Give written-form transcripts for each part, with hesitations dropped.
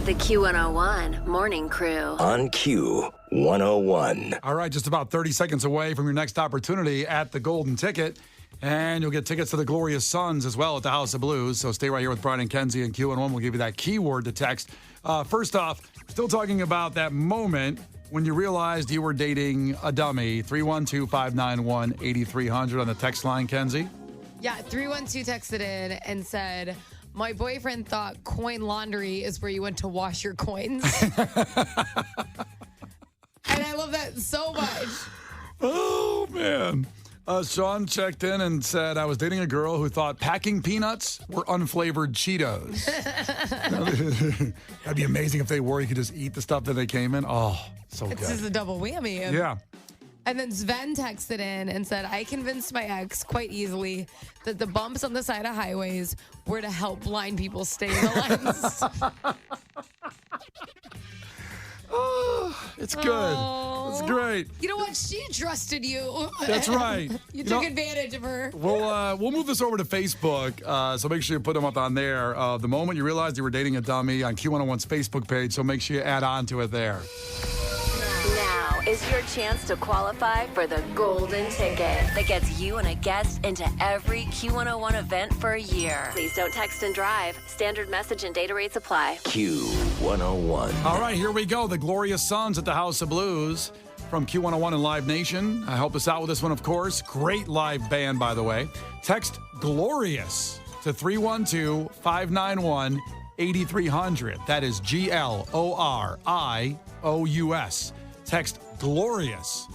The Q101 Morning Crew. On Q101. All right, just about 30 seconds away from your next opportunity at the Golden Ticket. And you'll get tickets to the Glorious Sons as well at the House of Blues. So stay right here with Brian and Kenzie and Q101. We'll give you that keyword to text. First off, still talking about that moment when you realized you were dating a dummy. 312-591-8300 on the text line, Kenzie. Yeah, 312 texted in and said, my boyfriend thought coin laundry is where you went to wash your coins. And I love that so much. Oh, man. Sean checked in and said, I was dating a girl who thought packing peanuts were unflavored Cheetos. That'd be amazing if they were. You could just eat the stuff that they came in. Oh, so good. It's just a double whammy. Yeah. And then Sven texted in and said, I convinced my ex quite easily that the bumps on the side of highways were to help blind people stay in the lanes. Oh, it's good. Oh. It's great. You know what? She trusted you. That's right. You took advantage of her. We'll move this over to Facebook, so make sure you put them up on there. The moment you realized you were dating a dummy on Q101's Facebook page, so make sure you add on to it there. Now is your chance to qualify for the Golden Ticket that gets you and a guest into every Q101 event for a year. Please don't text and drive. Standard message and data rates apply. Q101. All right, here we go. The Glorious Sons at the House of Blues from Q101 and Live Nation. Help us out with this one, of course. Great live band, by the way. Text GLORIOUS to 312-591-8300. That is GLORIOUS. Text GLORIOUS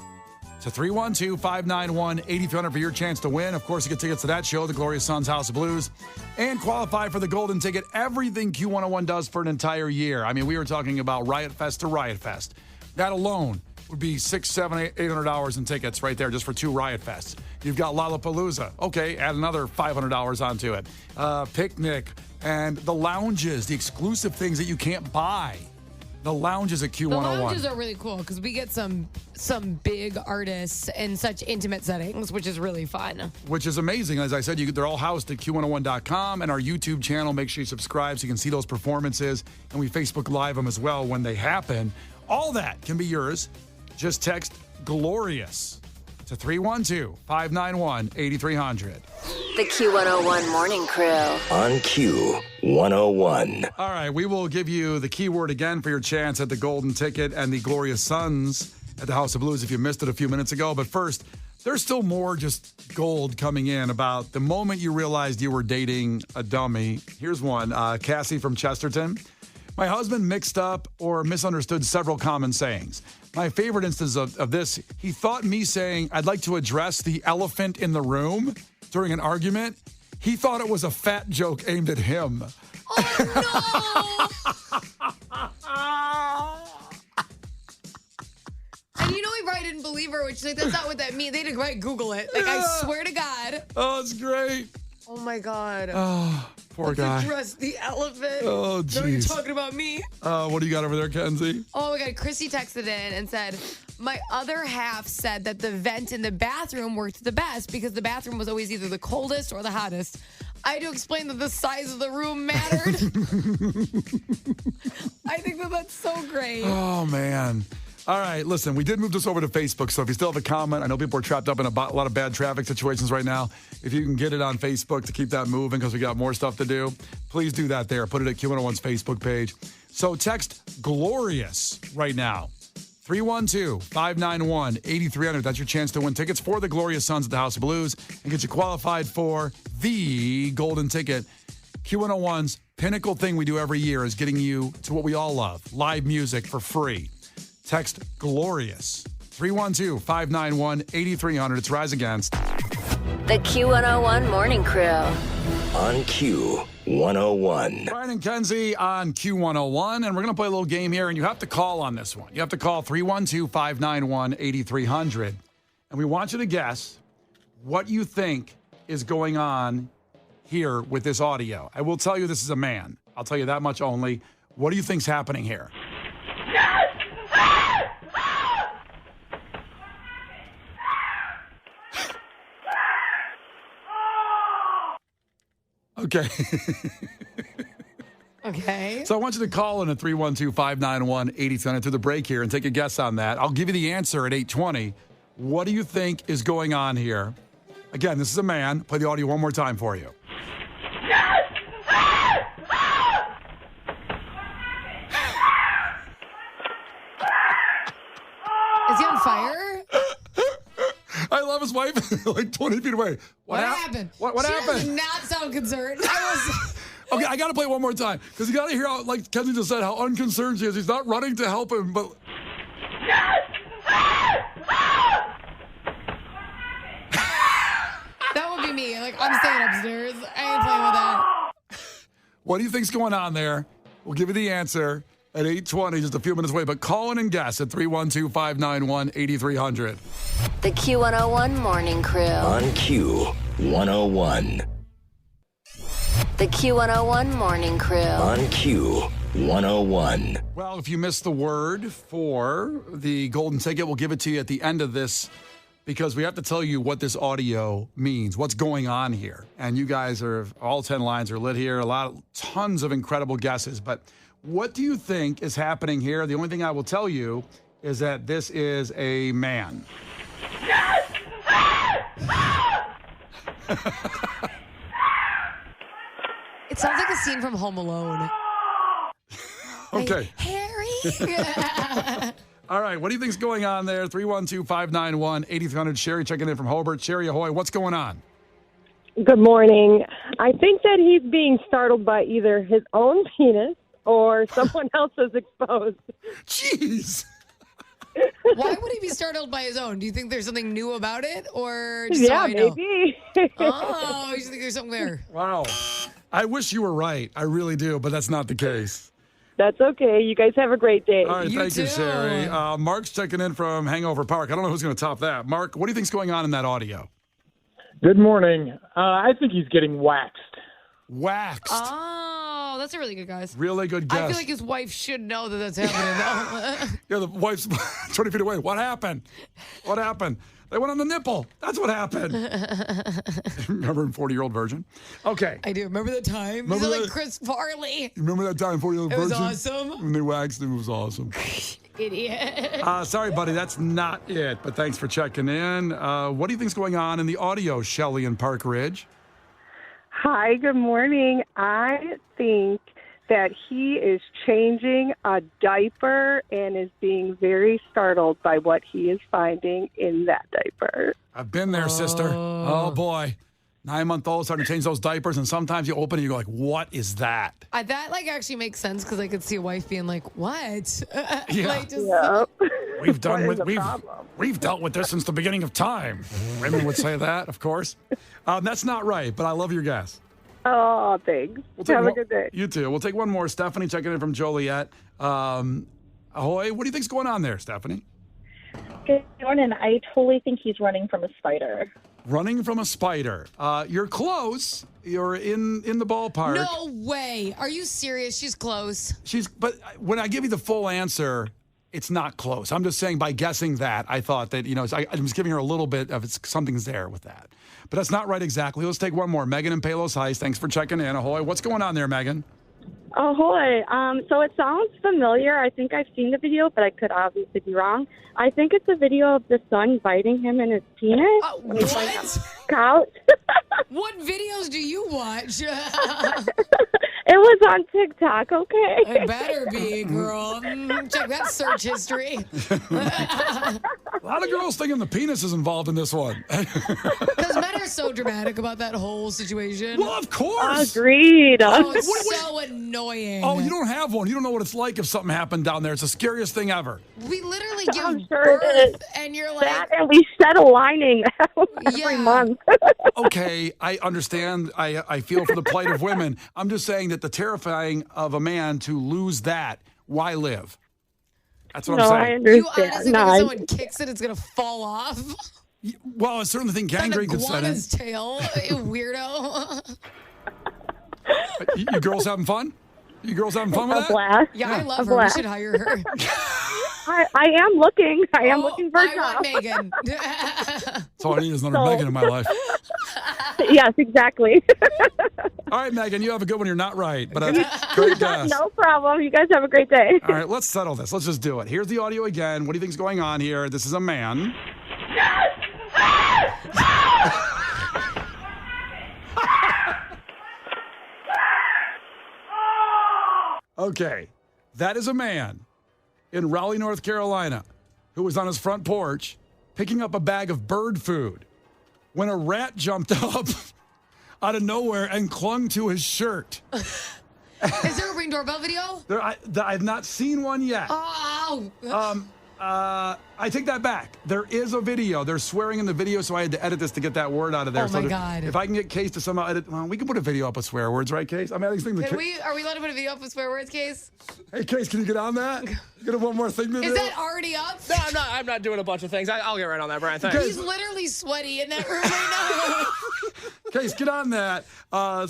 to 312-591-8300 for your chance to win. Of course, you get tickets to that show, the Glorious Sons House of Blues, and qualify for the Golden Ticket. Everything Q101 does for an entire year. I mean, we were talking about Riot Fest to Riot Fest. That alone would be $600, $800 in tickets right there just for 2 Riot Fests. You've got Lollapalooza. Okay, add another $500 onto it. Picnic and the lounges, the exclusive things that you can't buy. The lounges at Q101. The lounges are really cool because we get some big artists in such intimate settings, which is really fun. Which is amazing. As I said, they're all housed at Q101.com and our YouTube channel. Make sure you subscribe so you can see those performances. And we Facebook Live them as well when they happen. All that can be yours. Just text GLORIOUS to 312-591-8300. The Q101 Morning Crew. On Q101. All right, we will give you the keyword again for your chance at the Golden Ticket and the Glorious Sons at the House of Blues if you missed it a few minutes ago. But first, there's still more just gold coming in about the moment you realized you were dating a dummy. Here's one. Cassie from Chesterton. My husband mixed up or misunderstood several common sayings. My favorite instance of this, he thought me saying, I'd like to address the elephant in the room during an argument. He thought it was a fat joke aimed at him. Oh, no! And you know he probably didn't believe her, which like, that's not what that means. They didn't quite Google it. Like, I swear to God. Oh, it's great. Oh, my God. Oh, poor guy. Address the elephant. Oh, So you're jeez. talking about me? What do you got over there, Kenzie? Oh, my God. Christy texted in and said, my other half said that the vent in the bathroom worked the best because the bathroom was always either the coldest or the hottest. I had to explain that the size of the room mattered. I think that's so great. Oh, man. All right, listen, we did move this over to Facebook, so if you still have a comment, I know people are trapped up in a lot of bad traffic situations right now. If you can get it on Facebook to keep that moving because we got more stuff to do, please do that there. Put it at Q101's Facebook page. So text GLORIOUS right now. 312-591-8300. That's your chance to win tickets for the Glorious Sons at the House of Blues and get you qualified for the Golden Ticket. Q101's pinnacle thing we do every year is getting you to what we all love, live music for free. Text GLORIOUS. 312-591-8300. It's Rise Against. The Q101 Morning Crew. On Q101. Brian and Kenzie on Q101, and we're going to play a little game here, and you have to call on this one. You have to call 312-591-8300, and we want you to guess what you think is going on here with this audio. I will tell you this is a man. I'll tell you that much only. What do you think's happening here? Okay. Okay. So I want you to call in at 312-591-8020 through the break here and take a guess on that. I'll give you the answer at 8:20. What do you think is going on here? Again, this is a man. Play the audio one more time for you. Is he on fire? I love his wife like 20 feet away. What happened? What She happened? does not sound concerned. Okay, I got to play one more time because you got to hear how, like Kenzie just said, how unconcerned she is. He's not running to help him, but. That would be me. Like, I'm staying upstairs. I ain't playing with that. What do you think's going on there? We'll give you the answer at 8:20, just a few minutes away. But call in and guess at 312-591-8300. The Q101 Morning Crew. On Q101. The Q101 Morning Crew. On Q101. Well, if you missed the word for the golden ticket, we'll give it to you at the end of this because we have to tell you what this audio means, what's going on here. And you guys are, all 10 lines are lit here, tons of incredible guesses. But what do you think is happening here? The only thing I will tell you is that this is a man. It sounds like a scene from Home Alone. Okay. Harry. All right. What do you think's going on there? 312-591-8300. Sherry checking in from Hobart. Sherry, ahoy. What's going on? Good morning. I think that he's being startled by either his own penis or someone else's exposed. Jeez. Why would he be startled by his own? Do you think there's something new about it? Or just so Yeah, I know? maybe. Oh, you just think there's something there? Wow. I wish you were right. I really do, but that's not the case. That's okay. You guys have a great day. All right, You thank you, too. Sherry. Mark's checking in from Hangover Park. I don't know who's going to top that. Mark, what do you think's going on in that audio? Good morning. I think he's getting waxed. Waxed. Oh, that's a really good guess. Really good guess. I feel like his wife should know that that's happening, though. Yeah, the wife's 20 feet away. What happened? What happened? They went on the nipple. That's what happened. Remember in 40-Year-Old Virgin? Okay. I do. Remember the time? Remember He's like that- Chris Farley. Remember that time 40-Year-Old It Virgin? was awesome. When they waxed him, it was awesome. Idiot. Sorry, buddy, that's not it. But thanks for checking in. What do you think's going on in the audio, Shelley in Park Ridge? Hi, good morning. I think that he is changing a diaper and is being very startled by what he is finding in that diaper. I've been there, sister. Oh, boy. 9-month-old starting to change those diapers, and sometimes you open it and you go like, what is that? That like actually makes sense because I could see a wife being like, "What?" Yeah. Like just Yep. We've done What with is the we've problem? we've dealt with this since the beginning of time. Women would say that, of course. That's not right, but I love your guess. Oh, thanks. We'll Have one- a good day. You too. We'll take one more. Stephanie checking in from Joliet. Ahoy. What do you think's going on there, Stephanie? Good morning. I totally think he's running from a spider. Running from a spider. You're close. You're in the ballpark. no way. Are you serious? She's close. But when I give you the full answer, it's not close. I'm just saying by guessing that, I thought that, I'm just giving her a little bit of something's there with that. But that's not right exactly. Let's take one more. Megan in Palos Heights, thanks for checking in. Ahoy. What's going on there, Megan? Ahoy. So it sounds familiar. I think I've seen the video, but I could obviously be wrong. I think it's a video of the son biting him in his penis. when he's laying on What? the couch. What videos do you watch? It was on TikTok, okay? It better be, girl. Check that search history. A lot of girls thinking the penis is involved in this one. Because men are so dramatic about that whole situation. Well, of course. Agreed. Oh, it's so annoying. Oh, you don't have one. You don't know what it's like if something happened down there. It's the scariest thing ever. We literally give I'm sure it birth, is. and you're like, That and we shed a lining every Yeah. month. Okay, I understand. I feel for the plight of women. I'm just saying that the terrifying of a man to lose that, why live? That's what No, I'm I saying. you understand. honestly No, think if I- someone kicks it, it's going to fall off? Well, I certainly think On gangrene could set in. iguana's tail, you weirdo. You girls having fun? You girls having fun with a that? blast. Yeah, I A love her. We blast. should hire her. I am looking. I am looking for a I want job. Megan. That's all I need is another Megan in my life. Yes, exactly. All right, Megan, you have a good one. You're not right, but great guess. No problem. You guys have a great day. All right, let's settle this. Let's just do it. Here's the audio again. What do you think's going on here? This is a man. Okay, that is a man in Raleigh, North Carolina, who was on his front porch picking up a bag of bird food when a rat jumped up out of nowhere and clung to his shirt. Is there a Ring doorbell video? I've not seen one yet. Oh. I take that back. There is a video. They're swearing in the video, so I had to edit this to get that word out of there. Oh, my God. If I can get Case to somehow edit, well, we can put a video up with swear words, right, Case? I'm adding things. Are we allowed to put a video up with swear words, Case? Hey, Case, can you get on that? You got one more thing to do? Is that already up? No, I'm not doing a bunch of things. I'll get right on that, Brian. Thanks. He's literally sweaty in that room right now. Case, get on that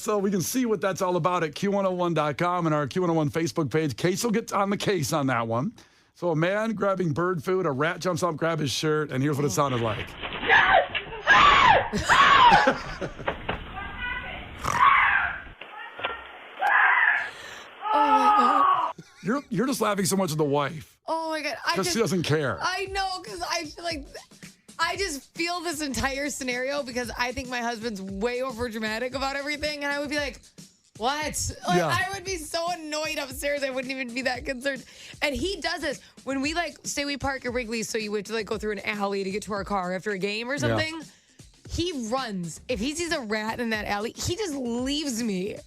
so we can see what that's all about at Q101.com and our Q101 Facebook page. Case will get on the case on that one. So a man grabbing bird food, a rat jumps up, grab his shirt, and here's what it sounded like. Oh, my God. You're just laughing so much at the wife. Oh, my God. Because she doesn't care. I know, because I feel like... I just feel this entire scenario because I think my husband's way over dramatic about everything, and I would be like... What? Like, Yeah. I would be so annoyed upstairs. I wouldn't even be that concerned. And he does this when we say we park at Wrigley's, so you have to go through an alley to get to our car after a game or something. Yeah. He runs. If he sees a rat in that alley, he just leaves me.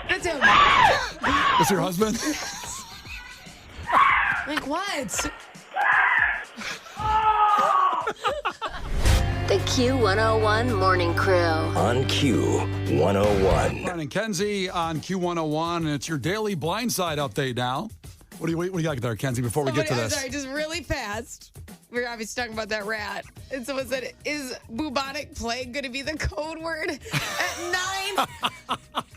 That's him. That's your husband? Like what? The Q101 Morning Crew. On Q101. Brian and Kenzie on Q101, and it's your daily blindside update now. What do you got there, Kenzie, before we get to this? I'm sorry, just really fast. We're obviously talking about that rat. And someone said, is bubonic plague going to be the code word at 9?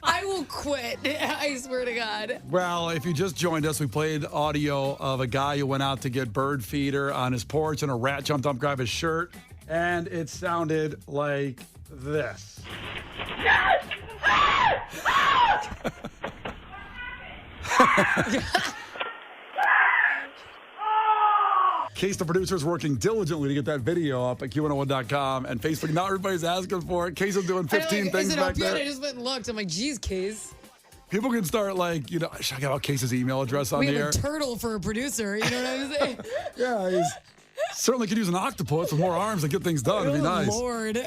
I will quit. I swear to God. Well, if you just joined us, we played audio of a guy who went out to get bird feeder on his porch, and a rat jumped up, grabbed his shirt, and it sounded like this. Case, the producer, is working diligently to get that video up at Q101.com and Facebook. Now everybody's asking for it. Case is doing 15 things back there. I just went and looked. I'm like, geez, Case. People can start should I get out Case's email address on we the have air? a turtle for a producer. You know what I'm saying? Yeah, he's certainly could use an octopus with more arms to get things done. It'd be nice. Lord.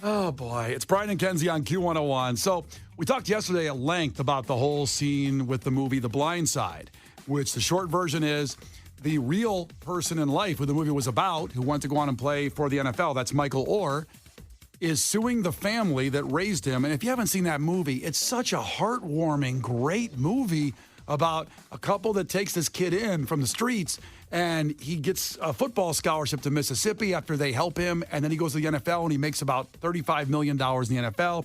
Oh, boy. It's Brian and Kenzie on Q101. So we talked yesterday at length about the whole scene with the movie The Blind Side, which the short version is the real person in life who the movie was about, who went to go on and play for the NFL, that's Michael Orr, is suing the family that raised him. And if you haven't seen that movie, it's such a heartwarming, great movie about a couple that takes this kid in from the streets, and he gets a football scholarship to Mississippi after they help him, and then he goes to the NFL, and he makes about $35 million in the NFL.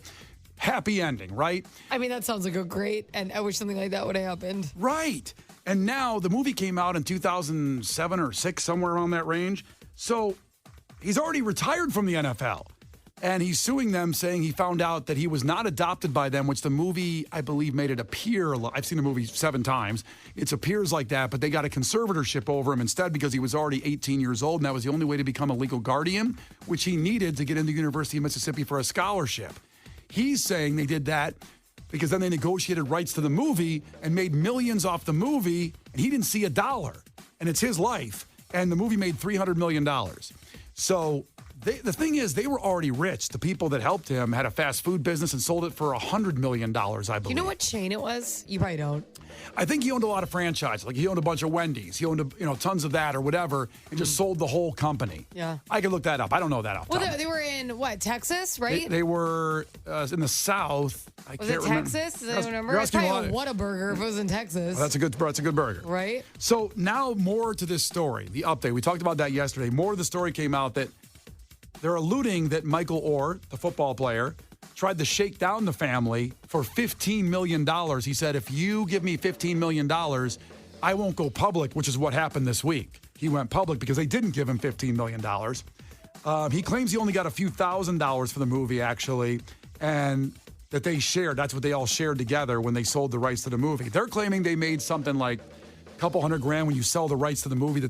Happy ending, right? I mean, that sounds like a great, and I wish something like that would have happened. Right. And now the movie came out in 2007 or 6, somewhere around that range. So he's already retired from the NFL. And he's suing them, saying he found out that he was not adopted by them, which the movie, I believe, made it appear. I've seen the movie 7 times. It appears like that, but they got a conservatorship over him instead because he was already 18 years old, and that was the only way to become a legal guardian, which he needed to get into the University of Mississippi for a scholarship. He's saying they did that because then they negotiated rights to the movie and made millions off the movie, and he didn't see a dollar. And it's his life, and the movie made $300 million. So the thing is, they were already rich. The people that helped him had a fast food business and sold it for $100 million, I believe. You know what chain it was? You probably don't. I think he owned a lot of franchises. Like he owned a bunch of Wendy's. He owned tons of that or whatever, and just sold the whole company. Yeah. I can look that up. I don't know that off. Well, they were in what, Texas, right? They were in the South. Was it Texas? Does anyone remember? It's probably a Whataburger if it was in Texas. Well, that's a good burger. Right. So now more to this story, the update. We talked about that yesterday. More of the story came out that they're alluding that Michael Orr, the football player, tried to shake down the family for $15 million. He said, if you give me $15 million, I won't go public, which is what happened this week. He went public because they didn't give him $15 million. He claims he only got a few $1,000s for the movie, actually, and that they shared. That's what they all shared together when they sold the rights to the movie. They're claiming they made something like a couple $100,000 when you sell the rights to the movie.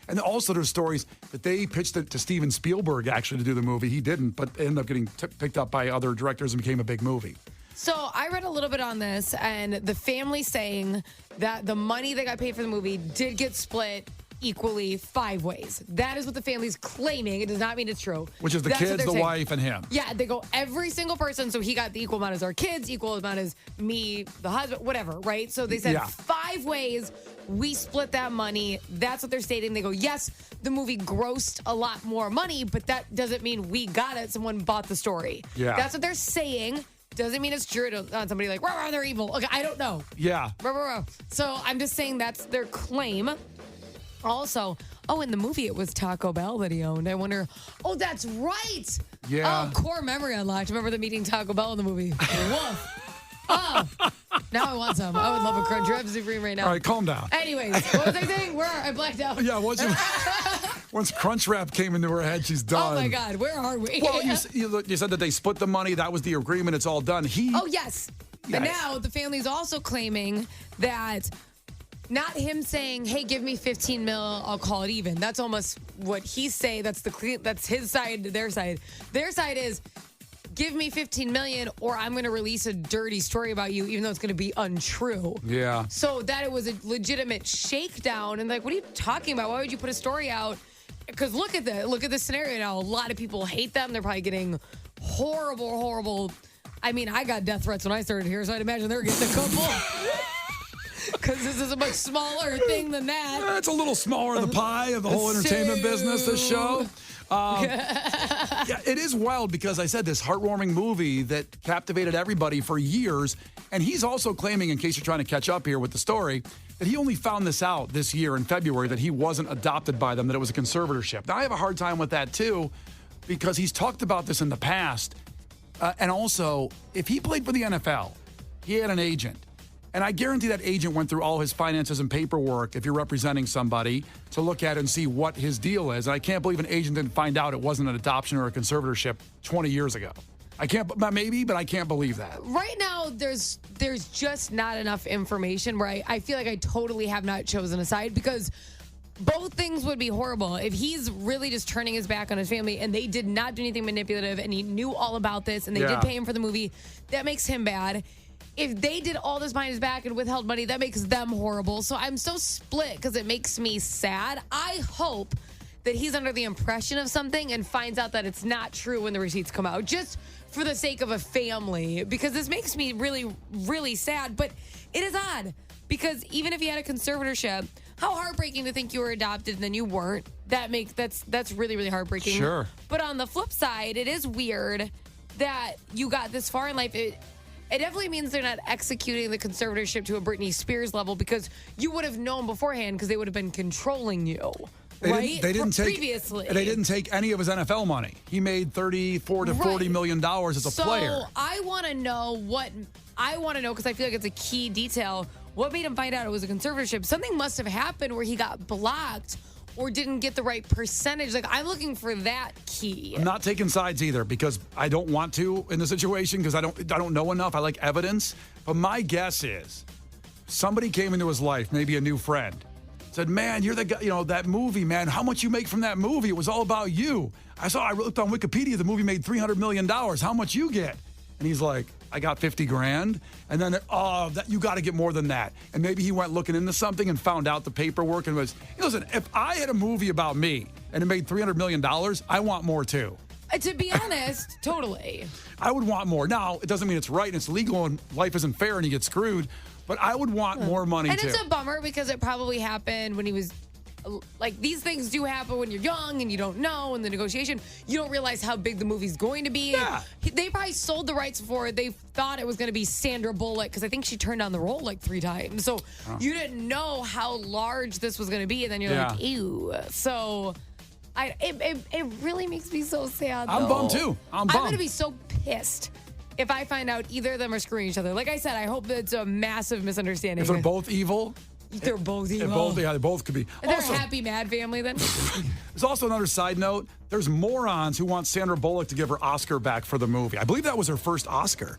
And also there's stories that they pitched it to Steven Spielberg, actually, to do the movie. He didn't, but it ended up getting picked up by other directors and became a big movie. So I read a little bit on this, and the family saying that the money they got paid for the movie did get split equally 5 ways. That is what the family's claiming. It does not mean it's true. Which is the kids, the wife, and him. Yeah, they go every single person. So he got the equal amount as our kids, equal amount as me, the husband, whatever, right? So they said 5 ways we split that money. That's what they're stating. They go, yes, the movie grossed a lot more money, but that doesn't mean we got it. Someone bought the story. Yeah. That's what they're saying. Doesn't mean it's true. Somebody like, rah, they're evil. Okay, I don't know. Yeah. Rah. So I'm just saying that's their claim. Also, in the movie, it was Taco Bell that he owned. I wonder, that's right. Yeah. Oh, core memory unlocked. Remember them eating Taco Bell in the movie? Woof. Oh, now I want some. I would love a Crunchwrap Supreme right now. All right, calm down. Anyways, what was I saying? Where I blacked out. Yeah, once Crunchwrap came into her head, she's done. Oh, my God. Where are we? Well, you said that they split the money. That was the agreement. It's all done. Oh, yes. But now the family's also claiming that not him saying, hey, give me 15 mil, I'll call it even. That's almost what he's saying. That's his side, their side. Their side is, give me 15 million or I'm going to release a dirty story about you, even though it's going to be untrue. Yeah. So that it was a legitimate shakedown. And like, what are you talking about? Why would you put a story out? Because look at the scenario now. A lot of people hate them. They're probably getting horrible. I mean, I got death threats when I started here, so I'd imagine they're getting a couple. Because this is a much smaller thing than that. It's a little smaller in the pie of the whole entertainment business, this show. Yeah, it is wild because I said this heartwarming movie that captivated everybody for years. And he's also claiming, in case you're trying to catch up here with the story, that he only found this out this year in February, that he wasn't adopted by them, that it was a conservatorship. Now, I have a hard time with that, too, because he's talked about this in the past. And also, if he played for the NFL, he had an agent. And I guarantee that agent went through all his finances and paperwork, if you're representing somebody, to look at and see what his deal is. And I can't believe an agent didn't find out it wasn't an adoption or a conservatorship 20 years ago. I can't, maybe, but I can't believe that. Right now, there's just not enough information where I feel like I totally have not chosen a side, because both things would be horrible. If he's really just turning his back on his family and they did not do anything manipulative and he knew all about this and they did pay him for the movie, that makes him bad. If they did all this behind his back and withheld money, that makes them horrible. So I'm so split because it makes me sad. I hope that he's under the impression of something and finds out that it's not true when the receipts come out, just for the sake of a family, because this makes me really, really sad. But it is odd because even if he had a conservatorship, how heartbreaking to think you were adopted and then you weren't. That's really, really heartbreaking. Sure. But on the flip side, it is weird that you got this far in life. It definitely means they're not executing the conservatorship to a Britney Spears level, because you would have known beforehand because they would have been controlling you. They didn't take any of his NFL money. He made $34 to $40 million as a player. So I want to know because I feel like it's a key detail. What made him find out it was a conservatorship? Something must have happened where he got blocked or didn't get the right percentage. Like, I'm looking for that key. I'm not taking sides either, because I don't want to in the situation, because I don't know enough. I like evidence. But my guess is somebody came into his life, maybe a new friend, said, man, you're the guy, that movie, man. How much you make from that movie? It was all about you. I looked on Wikipedia, the movie made $300 million. How much you get? And he's like, I got $50,000. And then, you got to get more than that. And maybe he went looking into something and found out the paperwork and was, listen, if I had a movie about me and it made $300 million, I want more too. To be honest, totally. I would want more. Now, it doesn't mean it's right and it's legal and life isn't fair and he gets screwed, but I would want more money too. And it's a bummer because it probably happened when he was, like, these things do happen when you're young and you don't know, in the negotiation, you don't realize how big the movie's going to be. Yeah. They probably sold the rights for it. They thought it was going to be Sandra Bullock, because I think she turned down the role like 3 times. So you didn't know how large this was going to be, and then you're like, ew. So it really makes me so sad, I'm bummed too. I'm going to be so pissed if I find out either of them are screwing each other. Like I said, I hope it's a massive misunderstanding. If they're both evil? They're both evil. They both could be. They're a happy, mad family then. There's also another side note. There's morons who want Sandra Bullock to give her Oscar back for the movie. I believe that was her first Oscar.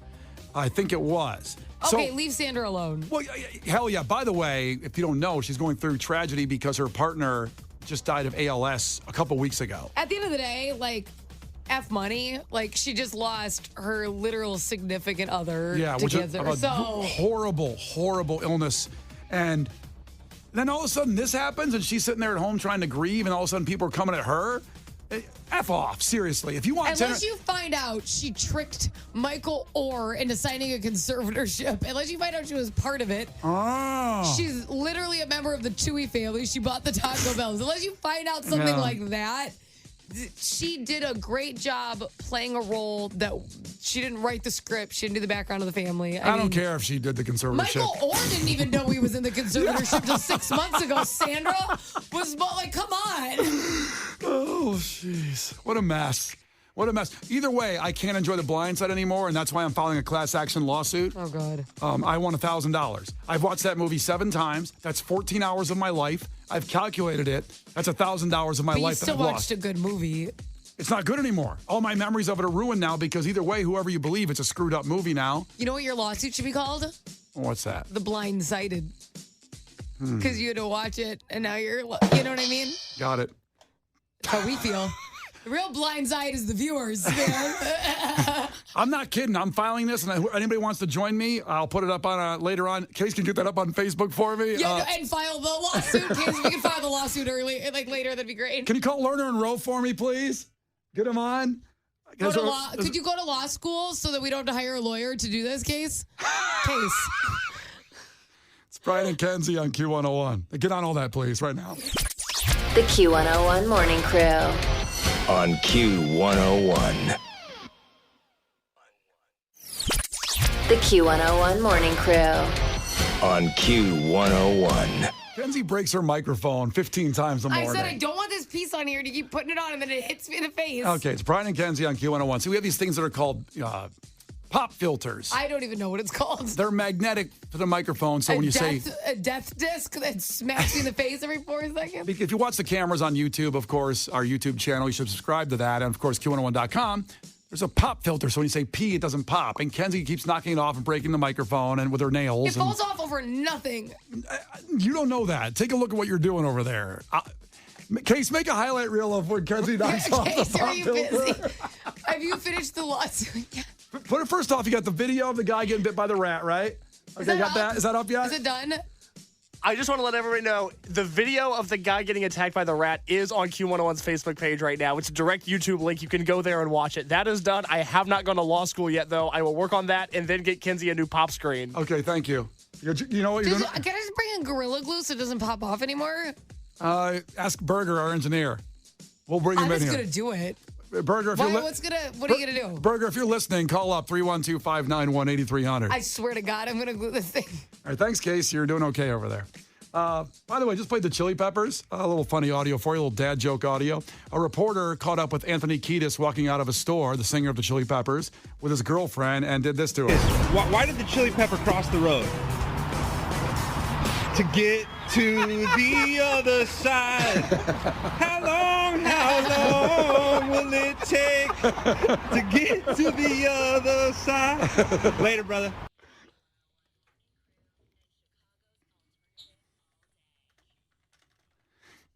I think it was. Okay, leave Sandra alone. Well, hell yeah. By the way, if you don't know, she's going through tragedy because her partner just died of ALS a couple weeks ago. At the end of the day, F money, she just lost her literal significant other to cancer. Horrible, horrible illness. And then all of a sudden this happens and she's sitting there at home trying to grieve and all of a sudden people are coming at her. F off, seriously. If you want Unless you find out she tricked Michael Orr into signing a conservatorship, unless you find out she was part of it. Oh. She's literally a member of the Chewy family. She bought the Taco Bells. Unless you find out something like that, she did a great job playing a role that she didn't write the script. She didn't do the background of the family. I don't care if she did the conservatorship. Michael Orr didn't even know he was in the conservatorship until 6 months ago. Sandra was come on. Oh, jeez. What a mess. What a mess. Either way, I can't enjoy The Blind Side anymore, and that's why I'm filing a class action lawsuit. Oh, God. I won $1,000. I've watched that movie 7 times. That's 14 hours of my life. I've calculated it. That's $1,000 of my life that I've lost. You still watched a good movie. It's not good anymore. All my memories of it are ruined now because either way, whoever you believe, it's a screwed up movie now. You know what your lawsuit should be called? What's that? The Blindsided. Because you had to watch it, and now you know what I mean? Got it. That's how we feel. The real blind side is the viewers, man. I'm not kidding. I'm filing this, and anybody wants to join me, I'll put it up on later on. Case can get that up on Facebook for me. Yeah, and file the lawsuit. Case, if we can file the lawsuit early, later, that'd be great. Can you call Lerner and Rowe for me, please? Get him on. Could you go to law school so that we don't have to hire a lawyer to do this case? It's Brian and Kenzie on Q101. Get on all that, please, right now. The Q101 Morning Crew. On Q101. The Q101 Morning Crew. On Q101. Kenzie breaks her microphone 15 times a morning. I said I don't want this piece on here to keep putting it on and then it hits me in the face. Okay, it's Brian and Kenzie on Q101. So we have these things that are called pop filters. I don't even know what it's called. They're magnetic to the microphone, so when you say... A death disc that smacks you in the face every 4 seconds? If you watch the cameras on YouTube, of course, our YouTube channel, you should subscribe to that. And, of course, Q101.com. There's a pop filter, so when you say pee, it doesn't pop. And Kenzie keeps knocking it off and breaking the microphone and with her nails. It falls off over nothing. You don't know that. Take a look at what you're doing over there. Case, make a highlight reel of when Kenzie knocks off the pop filter. Have you finished the lawsuit yet? Put it first off, you got the video of the guy getting bit by the rat, right? Okay, got that? Is that up yet? Is it done? I just want to let everybody know the video of the guy getting attacked by the rat is on Q101's Facebook page right now. It's a direct YouTube link. You can go there and watch it. That is done. I have not gone to law school yet, though. I will work on that and then get Kenzie a new pop screen. Okay, thank you. You know what you're doing? Can I just bring in Gorilla Glue so it doesn't pop off anymore? Ask Berger, our engineer. We'll bring him in here. I'm just going to do it. Berger, what are you going to do? Berger, if you're listening, call up 312-591-8300. I swear to God, I'm going to glue this thing. All right, thanks, Case. You're doing okay over there. By the way, just played the Chili Peppers. A little funny audio for you, a little dad joke audio. A reporter caught up with Anthony Kiedis walking out of a store, the singer of the Chili Peppers, with his girlfriend and did this to him. Why did the Chili Pepper cross the road? To get to the other side. How long will it take to get to the other side? Later, brother.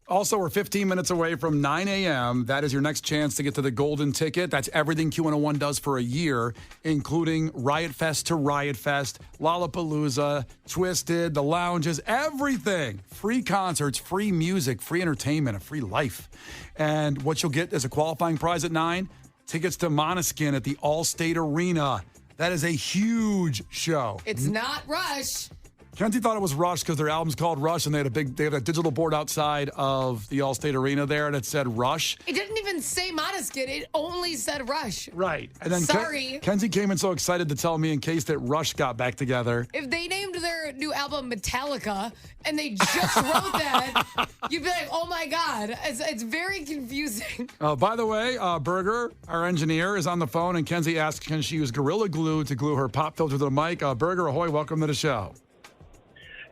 Also, we're 15 minutes away from 9 a.m. That is your next chance to get to the golden ticket. That's everything Q101 does for a year, including Riot Fest to Riot Fest, Lollapalooza, Twisted, the lounges, everything. Free concerts, free music, free entertainment, a free life. And what you'll get as a qualifying prize at 9, tickets to Måneskin at the Allstate Arena. That is a huge show. It's not Rush. Kenzie thought it was Rush because their album's called Rush, and they have a digital board outside of the Allstate Arena there, and it said Rush. It didn't even say Måneskin. It only said Rush. Right. And then Sorry. Kenzie came in so excited to tell me in case that Rush got back together. If they named their new album Metallica and they just wrote that, you'd be like, oh my God. It's very confusing. By the way, Berger, our engineer, is on the phone, and Kenzie asked, can she use Gorilla Glue to glue her pop filter to the mic? Berger, ahoy, welcome to the show.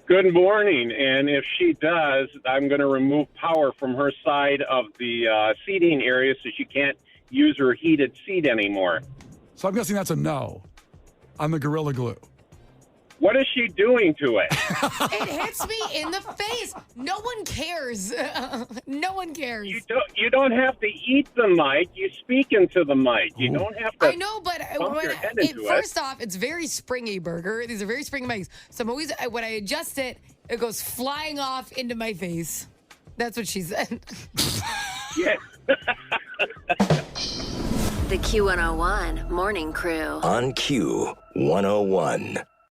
Good morning. And if she does, I'm going to remove power from her side of the seating area so she can't use her heated seat anymore. So I'm guessing that's a no on the Gorilla Glue. What is she doing to it? It hits me in the face. No one cares. No one cares. You don't have to eat the mic. You speak into the mic. You don't have to. I know, but first off, it's very springy, Burger. These are very springy mics. So I'm always, when I adjust it, it goes flying off into my face. That's what she said. Yeah. The Q101 Morning Crew. On Q101.